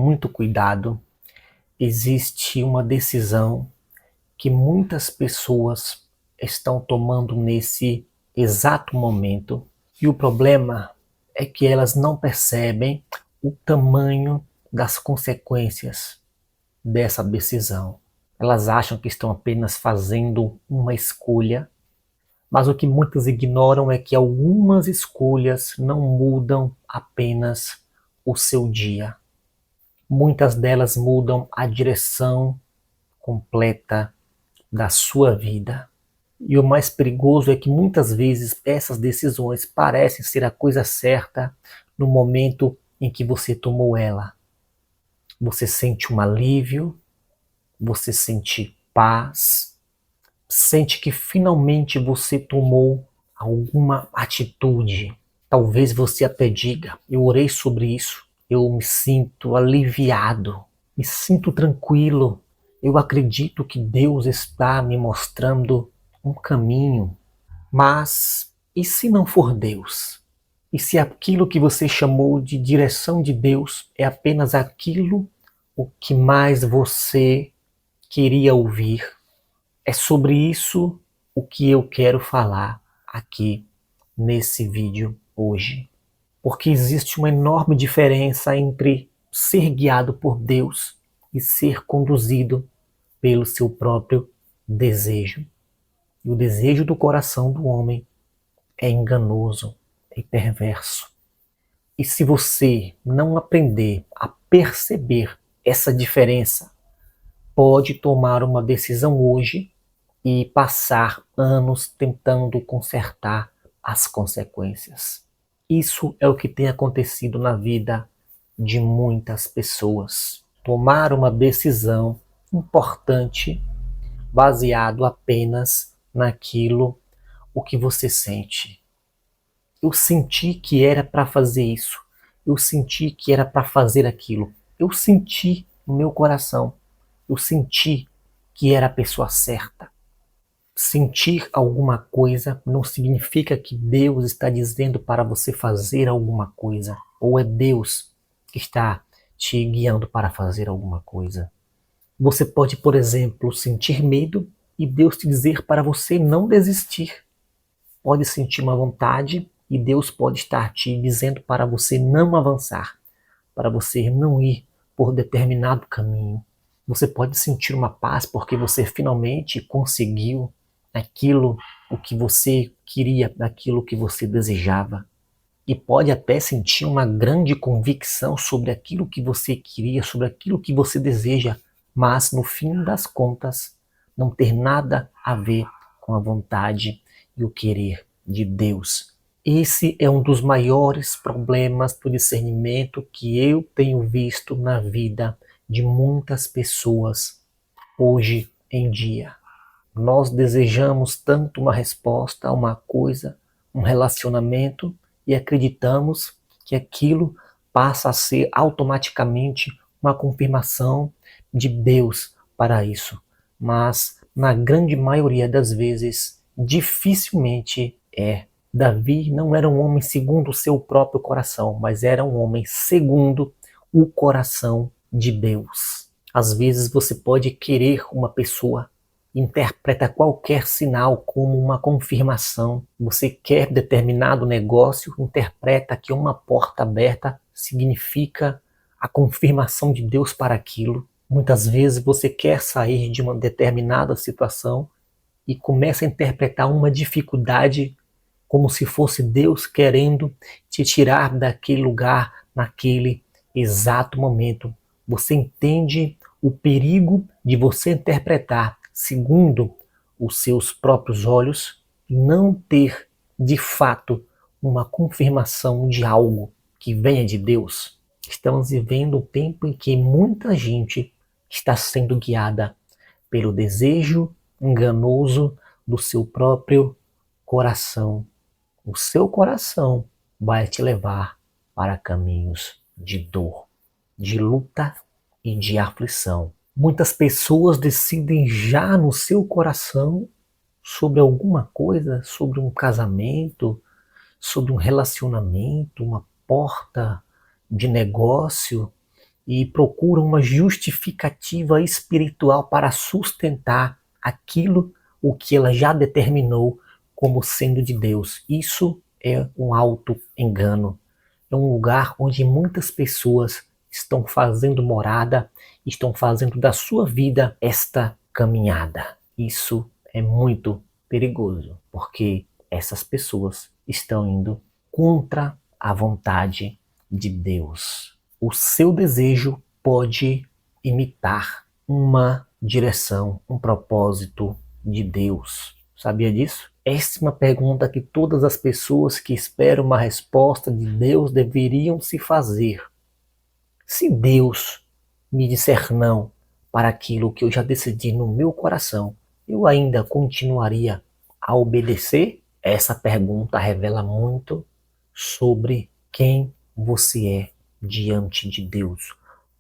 muito cuidado, existe uma decisão que muitas pessoas estão tomando nesse exato momento, e o problema é que elas não percebem o tamanho das consequências dessa decisão. Elas acham que estão apenas fazendo uma escolha, mas o que muitos ignoram é que algumas escolhas não mudam apenas o seu dia. Muitas delas mudam a direção completa da sua vida. E o mais perigoso é que muitas vezes essas decisões parecem ser a coisa certa no momento em que você tomou ela. Você sente um alívio, você sente paz, sente que finalmente você tomou alguma atitude. Talvez você até diga: eu orei sobre isso, eu me sinto aliviado, me sinto tranquilo, eu acredito que Deus está me mostrando um caminho. Mas e se não for Deus? E se aquilo que você chamou de direção de Deus é apenas aquilo o que mais você queria ouvir? É sobre isso o que eu quero falar aqui nesse vídeo hoje. Porque existe uma enorme diferença entre ser guiado por Deus e ser conduzido pelo seu próprio desejo. E o desejo do coração do homem é enganoso e perverso. E se você não aprender a perceber essa diferença, pode tomar uma decisão hoje e passar anos tentando consertar as consequências. Isso é o que tem acontecido na vida de muitas pessoas. Tomar uma decisão importante baseado apenas naquilo o que você sente. Eu senti que era para fazer isso. Eu senti que era para fazer aquilo. Eu senti no meu coração. Eu senti que era a pessoa certa. Sentir alguma coisa não significa que Deus está dizendo para você fazer alguma coisa, ou é Deus que está te guiando para fazer alguma coisa. Você pode, por exemplo, sentir medo e Deus te dizer para você não desistir. Pode sentir uma vontade e Deus pode estar te dizendo para você não avançar, para você não ir por determinado caminho. Você pode sentir uma paz porque você finalmente conseguiu aquilo o que você queria, aquilo que você desejava. E pode até sentir uma grande convicção sobre aquilo que você queria, sobre aquilo que você deseja, mas no fim das contas não ter nada a ver com a vontade e o querer de Deus. Esse é um dos maiores problemas do discernimento que eu tenho visto na vida de muitas pessoas hoje em dia. Nós desejamos tanto uma resposta a uma coisa, um relacionamento, e acreditamos que aquilo passa a ser automaticamente uma confirmação de Deus para isso. Mas, na grande maioria das vezes, dificilmente é. Davi não era um homem segundo o seu próprio coração, mas era um homem segundo o coração de Deus. Às vezes você pode querer uma pessoa, interpreta qualquer sinal como uma confirmação. Você quer determinado negócio, interpreta que uma porta aberta significa a confirmação de Deus para aquilo. Muitas vezes você quer sair de uma determinada situação e começa a interpretar uma dificuldade como se fosse Deus querendo te tirar daquele lugar naquele exato momento. Você entende o perigo de você interpretar segundo os seus próprios olhos e não ter, de fato, uma confirmação de algo que venha de Deus. Estamos vivendo um tempo em que muita gente está sendo guiada pelo desejo enganoso do seu próprio coração. O seu coração vai te levar para caminhos de dor, de luta e de aflição. Muitas pessoas decidem já no seu coração sobre alguma coisa, sobre um casamento, sobre um relacionamento, uma porta de negócio, e procuram uma justificativa espiritual para sustentar aquilo o que ela já determinou como sendo de Deus. Isso é um auto-engano. É um lugar onde muitas pessoas estão fazendo morada, estão fazendo da sua vida esta caminhada. Isso é muito perigoso, porque essas pessoas estão indo contra a vontade de Deus. O seu desejo pode imitar uma direção, um propósito de Deus. Sabia disso? Essa é uma pergunta que todas as pessoas que esperam uma resposta de Deus deveriam se fazer. Se Deus me disser não para aquilo que eu já decidi no meu coração, eu ainda continuaria a obedecer? Essa pergunta revela muito sobre quem você é diante de Deus.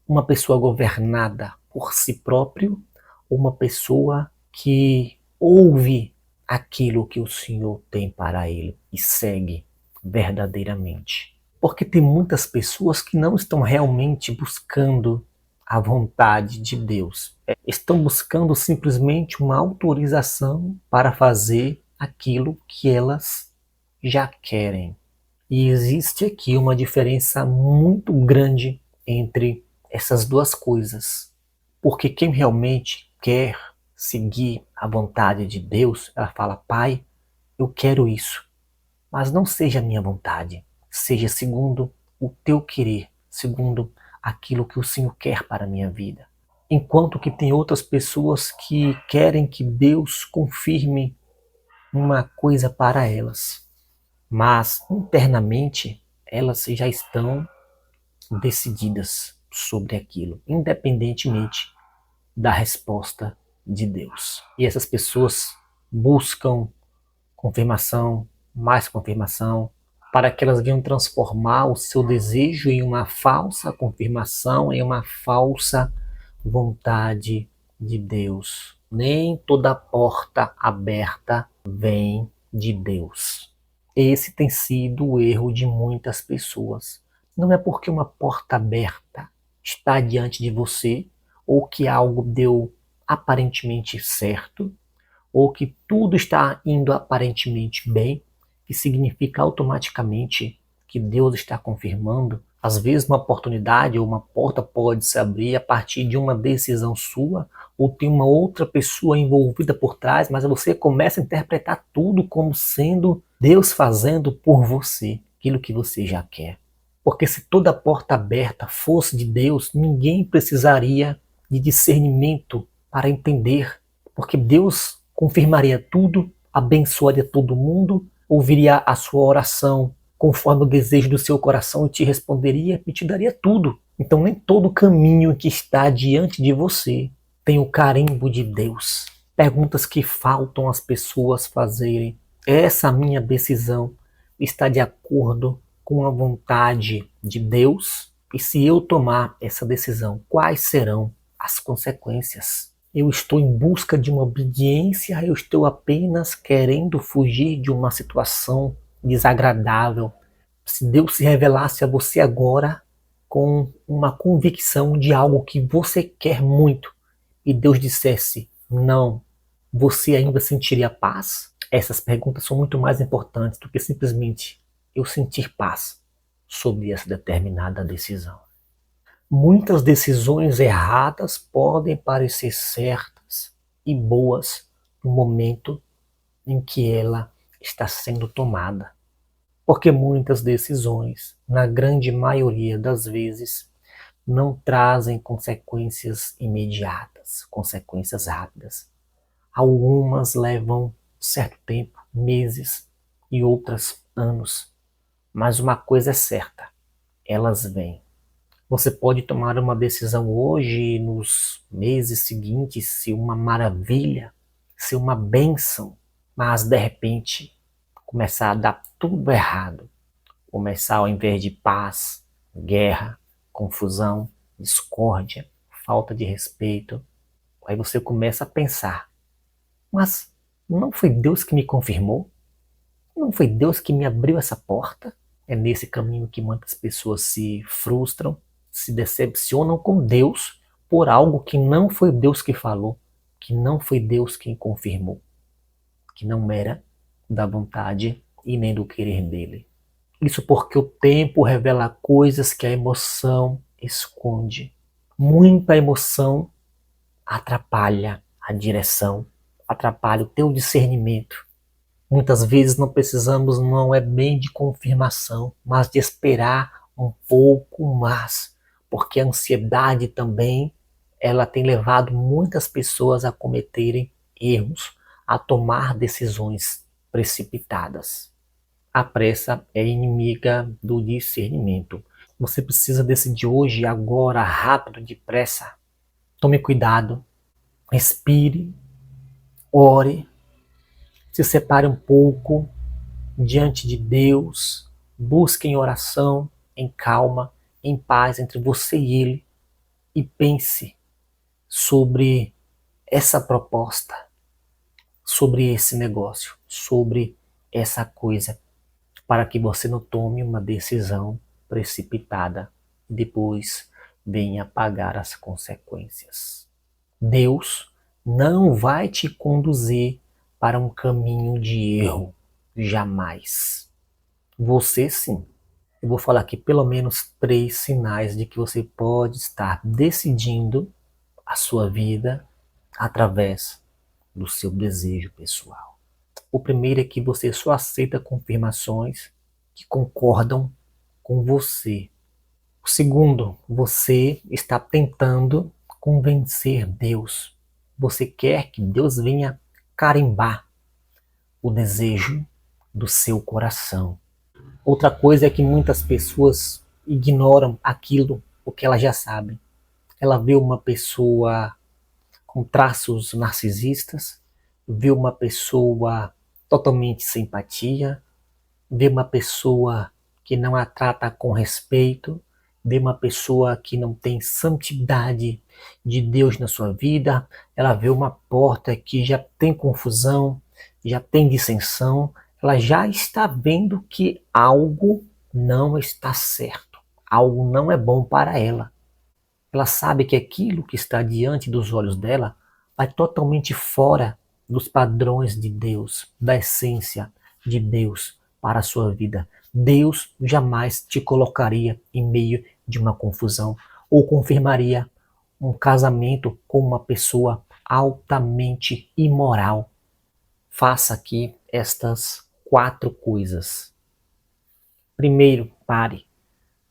Uma pessoa governada por si próprio ou uma pessoa que ouve aquilo que o Senhor tem para ele e segue verdadeiramente? Porque tem muitas pessoas que não estão realmente buscando a vontade de Deus. Estão buscando simplesmente uma autorização para fazer aquilo que elas já querem. E existe aqui uma diferença muito grande entre essas duas coisas. Porque quem realmente quer seguir a vontade de Deus, ela fala: Pai, eu quero isso, mas não seja a minha vontade, seja segundo o teu querer, segundo aquilo que o Senhor quer para a minha vida. Enquanto que tem outras pessoas que querem que Deus confirme uma coisa para elas, mas internamente elas já estão decididas sobre aquilo, independentemente da resposta de Deus. E essas pessoas buscam confirmação, mais confirmação, para que elas venham transformar o seu desejo em uma falsa confirmação, em uma falsa vontade de Deus. Nem toda porta aberta vem de Deus. Esse tem sido o erro de muitas pessoas. Não é porque uma porta aberta está diante de você, ou que algo deu aparentemente certo, ou que tudo está indo aparentemente bem, que significa automaticamente que Deus está confirmando. Às vezes uma oportunidade ou uma porta pode se abrir a partir de uma decisão sua, ou tem uma outra pessoa envolvida por trás, mas você começa a interpretar tudo como sendo Deus fazendo por você aquilo que você já quer. Porque se toda porta aberta fosse de Deus, ninguém precisaria de discernimento para entender, porque Deus confirmaria tudo, abençoaria todo mundo, ouviria a sua oração conforme o desejo do seu coração e te responderia e te daria tudo. Então nem todo caminho que está diante de você tem o carimbo de Deus. Perguntas que faltam as pessoas fazerem. Essa minha decisão está de acordo com a vontade de Deus? E se eu tomar essa decisão, quais serão as consequências? Eu estou em busca de uma obediência, eu estou apenas querendo fugir de uma situação desagradável. Se Deus se revelasse a você agora com uma convicção de algo que você quer muito e Deus dissesse não, você ainda sentiria paz? Essas perguntas são muito mais importantes do que simplesmente eu sentir paz sobre essa determinada decisão. Muitas decisões erradas podem parecer certas e boas no momento em que ela está sendo tomada. Porque muitas decisões, na grande maioria das vezes, não trazem consequências imediatas, consequências rápidas. Algumas levam certo tempo, meses, e outras anos. Mas uma coisa é certa, elas vêm. Você pode tomar uma decisão hoje e nos meses seguintes ser uma maravilha, ser uma bênção, mas de repente começar a dar tudo errado. Começar ao invés de paz, guerra, confusão, discórdia, falta de respeito. Aí você começa a pensar, mas não foi Deus que me confirmou? Não foi Deus que me abriu essa porta? É nesse caminho que muitas pessoas se frustram, se decepcionam com Deus por algo que não foi Deus que falou, que não foi Deus quem confirmou, que não era da vontade e nem do querer dele. Isso porque o tempo revela coisas que a emoção esconde. Muita emoção atrapalha a direção, atrapalha o teu discernimento. Muitas vezes não precisamos, não é bem de confirmação, mas de esperar um pouco mais, porque a ansiedade também, ela tem levado muitas pessoas a cometerem erros, a tomar decisões precipitadas. A pressa é inimiga do discernimento. Você precisa decidir hoje, agora, rápido, depressa. Tome cuidado, respire, ore, se separe um pouco diante de Deus, busque em oração, em calma, em paz entre você e Ele e pense sobre essa proposta, sobre esse negócio, sobre essa coisa, para que você não tome uma decisão precipitada e depois venha pagar as consequências. Deus não vai te conduzir para um caminho de erro, jamais. Você sim. Eu vou falar aqui pelo menos 3 sinais de que você pode estar decidindo a sua vida através do seu desejo pessoal. O primeiro é que você só aceita confirmações que concordam com você. O segundo, você está tentando convencer Deus. Você quer que Deus venha carimbar o desejo do seu coração. Outra coisa é que muitas pessoas ignoram aquilo porque elas já sabem. Ela vê uma pessoa com traços narcisistas, vê uma pessoa totalmente sem empatia, vê uma pessoa que não a trata com respeito, vê uma pessoa que não tem santidade de Deus na sua vida, ela vê uma porta que já tem confusão, já tem dissensão, ela já está vendo que algo não está certo, algo não é bom para ela. Ela sabe que aquilo que está diante dos olhos dela vai totalmente fora dos padrões de Deus, da essência de Deus para a sua vida. Deus jamais te colocaria em meio de uma confusão ou confirmaria um casamento com uma pessoa altamente imoral. Faça aqui estas 4 coisas. Primeiro, pare.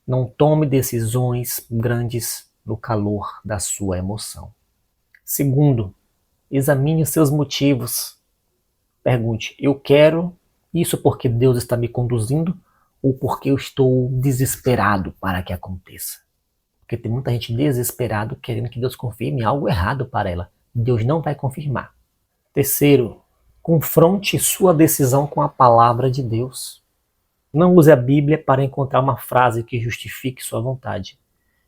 Não tome decisões grandes no calor da sua emoção. Segundo, examine os seus motivos. Pergunte, eu quero isso porque Deus está me conduzindo ou porque eu estou desesperado para que aconteça? Porque tem muita gente desesperada querendo que Deus confirme algo errado para ela. Deus não vai confirmar. Terceiro, confronte sua decisão com a palavra de Deus. Não use a Bíblia para encontrar uma frase que justifique sua vontade.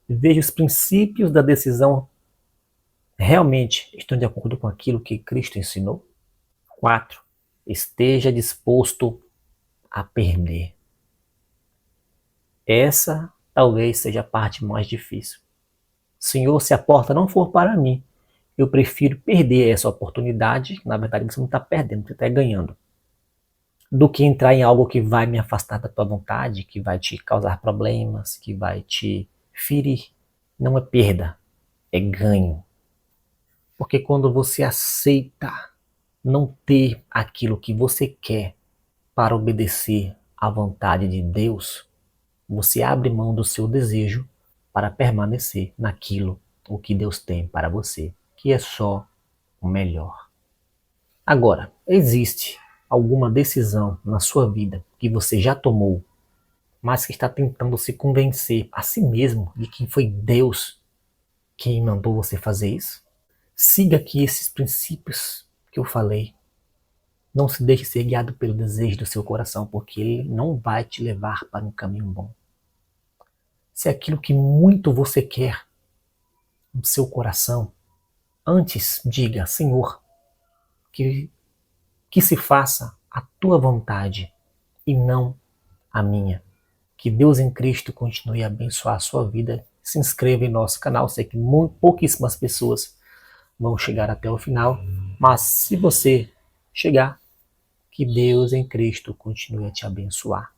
Veja os princípios da decisão realmente estão de acordo com aquilo que Cristo ensinou. 4. Esteja disposto a perder. Essa talvez seja a parte mais difícil. Senhor, se a porta não for para mim, eu prefiro perder essa oportunidade, na verdade você não está perdendo, você está ganhando, do que entrar em algo que vai me afastar da tua vontade, que vai te causar problemas, que vai te ferir. Não é perda, é ganho. Porque quando você aceita não ter aquilo que você quer para obedecer à vontade de Deus, você abre mão do seu desejo para permanecer naquilo o que Deus tem para você, que é só o melhor. Agora, existe alguma decisão na sua vida que você já tomou, mas que está tentando se convencer a si mesmo de que foi Deus quem mandou você fazer isso? Siga aqui esses princípios que eu falei. Não se deixe ser guiado pelo desejo do seu coração, porque ele não vai te levar para um caminho bom. Se é aquilo que muito você quer no seu coração, antes diga, Senhor, que se faça a tua vontade e não a minha. Que Deus em Cristo continue a abençoar a sua vida. se inscreva em nosso canal. Sei que pouquíssimas pessoas vão chegar até o final, mas se você chegar, que Deus em Cristo continue a te abençoar.